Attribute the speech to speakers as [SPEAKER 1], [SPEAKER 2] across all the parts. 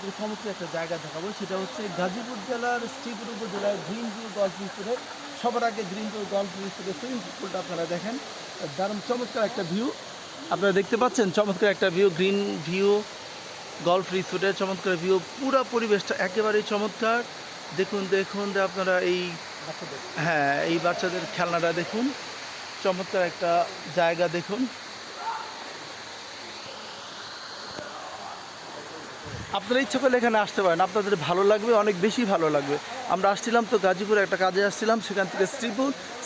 [SPEAKER 1] আপনাদেরকে চমৎকার একটা জায়গা দেখাবো। সেটা হচ্ছে গাজীপুর জেলার শ্রীপুর উপজেলার গ্রিন ভিউ গল্ফ রিসোর্টের সবার আগে গ্রিন ভিউ গল্ফ রিসোর্টের সুইমিং পুলটা আপনারা দেখেন। দারুণ চমৎকার একটা ভিউ আপনারা দেখতে পাচ্ছেন। চমৎকার একটা ভিউ, গ্রিন ভিউ গল্ফ রিসোর্টের চমৎকার ভিউ। পুরো পরিবেশটা একেবারেই চমৎকার। দেখুন দেখুন আপনারা এই, হ্যাঁ, এই বাচ্চাদের খেলনাটা দেখুন। চমৎকার একটা জায়গা দেখুন। আপনারা ইচ্ছা করলে এখানে আসতে পারেন, আপনাদের ভালো লাগবে, অনেক বেশি ভালো লাগবে। আমরা আসছিলাম তো গাজীপুরে একটা কাজে আসছিলাম, সেখান থেকে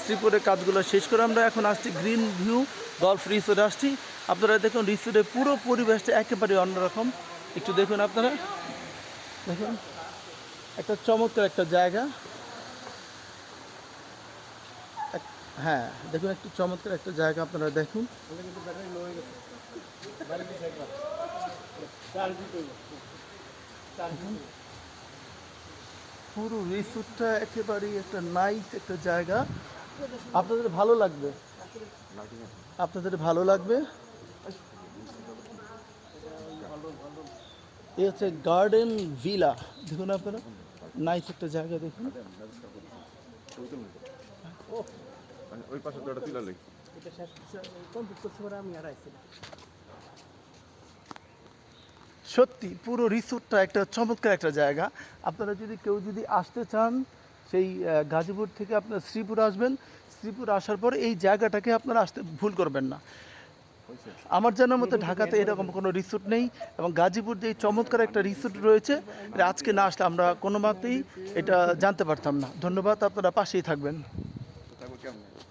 [SPEAKER 1] শ্রীপুরের কাজগুলো শেষ করে আমরা এখন আসছি গ্রিন ভিউ গল্ফ রিসোর্টে আসছি। আপনারা দেখুন রিসোর্টের পুরো পরিবেশটা একেবারে অন্যরকম। একটু দেখুন আপনারা, দেখুন একটা চমৎকার একটা জায়গা। হ্যাঁ দেখুন, একটু চমৎকার একটা জায়গা আপনারা দেখুন। পুরো রিসোর্টটা একেবারেই একটা নাইস একটা জায়গা, আপনাদের ভালো লাগবে, আপনাদের ভালো লাগবে। এই হচ্ছে গার্ডেন ভিলা, দেখুন আপনারা, নাইস একটা জায়গা দেখুন।
[SPEAKER 2] ওই পাশে তো একটা তিলা লেক।
[SPEAKER 1] সত্যি পুরো রিসোর্টটা একটা চমৎকার একটা জায়গা। আপনারা যদি আসতে চান, সেই গাজীপুর থেকে আপনারা শ্রীপুর আসবেন। শ্রীপুর আসার পর এই জায়গাটাকে আপনারা আসতে ভুল করবেন না। আমার জানার মতো ঢাকাতে এরকম কোনো রিসোর্ট নেই, এবং গাজীপুর যে চমৎকার একটা রিসোর্ট রয়েছে, এটা আজকে না আসলে আমরা কোনো মতেই এটা জানতে পারতাম না। ধন্যবাদ, আপনারা পাশেই থাকবেন।